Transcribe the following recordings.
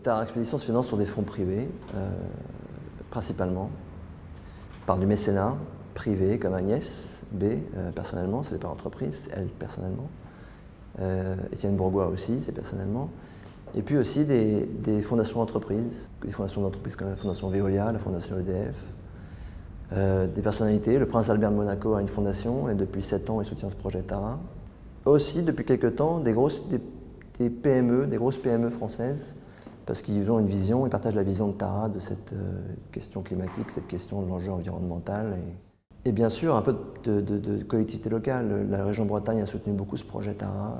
Tara Expédition se finance sur des fonds privés, principalement, par du mécénat privé comme Agnès B, personnellement, c'est par entreprise, elle personnellement. Étienne Bourgois aussi, c'est personnellement. Et puis aussi des fondations d'entreprises, des fondations d'entreprises comme la Fondation Veolia, la Fondation EDF, des personnalités. Le prince Albert de Monaco a une fondation et depuis 7 ans il soutient ce projet Tara. Aussi depuis quelques temps des PME, des grosses PME françaises, parce qu'ils ont une vision, ils partagent la vision de Tara de cette question climatique, cette question de l'enjeu environnemental. Et bien sûr, un peu de collectivité locale. La région Bretagne a soutenu beaucoup ce projet Tara.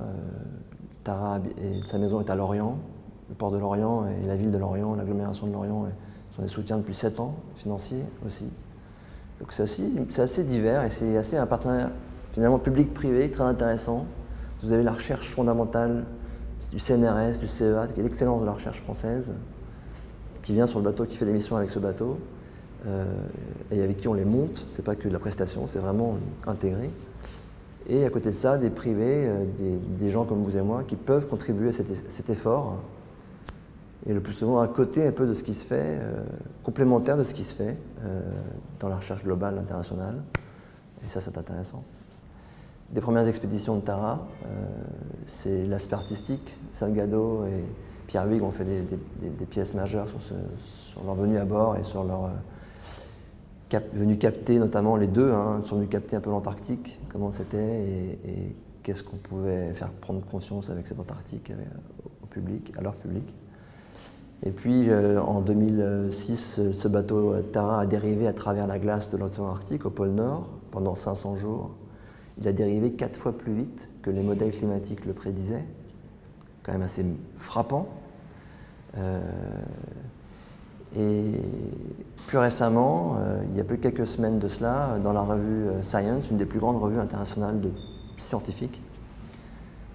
Tara, sa maison est à Lorient, le port de Lorient et la ville de Lorient, l'agglomération de Lorient sont des soutiens depuis 7 ans, financiers aussi. Donc c'est assez divers et c'est assez un partenariat finalement public-privé très intéressant. Vous avez la recherche fondamentale du CNRS, du CEA, qui est l'excellence de la recherche française, qui vient sur le bateau, qui fait des missions avec ce bateau. Et avec qui on les monte, c'est pas que de la prestation, c'est vraiment intégré. Et à côté de ça, des privés, des gens comme vous et moi, qui peuvent contribuer à cet effort, et le plus souvent à côté un peu de ce qui se fait, complémentaire de ce qui se fait dans la recherche globale, internationale. Et ça, c'est intéressant. Des premières expéditions de Tara, c'est l'aspect artistique. Salgado et Pierre Huyghe ont fait des pièces majeures sur leur venue à bord et sur leur venus capter, notamment les deux, sont venus capter un peu l'Antarctique, comment c'était et qu'est-ce qu'on pouvait faire prendre conscience avec cette Antarctique au public, à leur public. Et puis en 2006, ce bateau Tara a dérivé à travers la glace de l'océan Arctique au pôle Nord pendant 500 jours. Il a dérivé 4 fois plus vite que les modèles climatiques le prédisaient, quand même assez frappant. Et plus récemment, il y a plus quelques semaines de cela, dans la revue Science, une des plus grandes revues internationales scientifiques,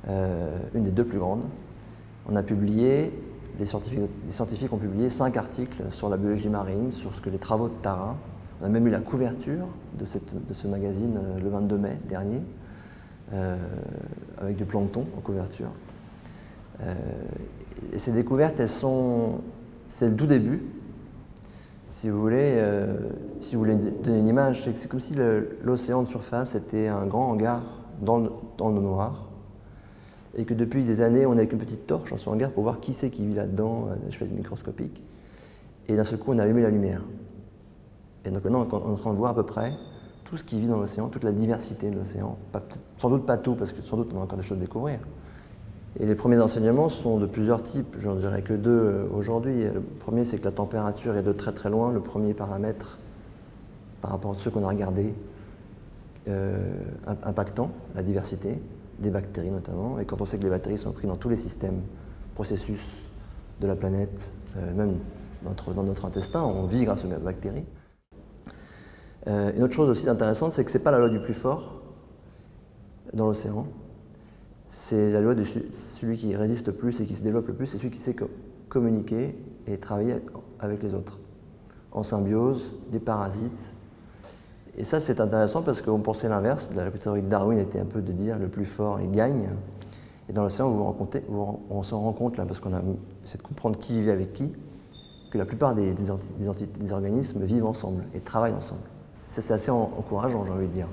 une des 2 plus grandes, on a publié, les scientifiques ont publié 5 articles sur la biologie marine, sur ce que les travaux de Tara. On a même eu la couverture de ce magazine le 22 mai dernier, avec du plancton en couverture. Et ces découvertes, c'est le tout début. Si vous voulez donner une image, c'est comme si l'océan de surface était un grand hangar dans l'eau noire, et que depuis des années, on est avec une petite torche dans ce hangar pour voir qui c'est qui vit là-dedans, à une espèce microscopique. Et d'un seul coup, on a allumé la lumière. Et donc maintenant, on est en train de voir à peu près tout ce qui vit dans l'océan, toute la diversité de l'océan. Sans doute pas tout, parce que sans doute on a encore des choses à découvrir. Et les premiers enseignements sont de plusieurs types, j'en dirais que 2 aujourd'hui. Le premier, c'est que la température est de très très loin le premier paramètre par rapport à ceux qu'on a regardés, impactant la diversité des bactéries notamment. Et quand on sait que les bactéries sont prises dans tous les systèmes, processus de la planète, même dans notre intestin, on vit grâce aux bactéries. Une autre chose aussi intéressante, c'est que ce n'est pas la loi du plus fort dans l'océan. C'est la loi de celui qui résiste le plus et qui se développe le plus, c'est celui qui sait communiquer et travailler avec les autres, en symbiose, des parasites. Et ça, c'est intéressant parce qu'on pensait l'inverse. La théorie de Darwin était un peu de dire le plus fort, il gagne. Et dans l'océan, on s'en rend compte, là, parce qu'on a essayé de comprendre qui vivait avec qui, que la plupart des organismes vivent ensemble et travaillent ensemble. Ça, c'est assez encourageant, j'ai envie de dire.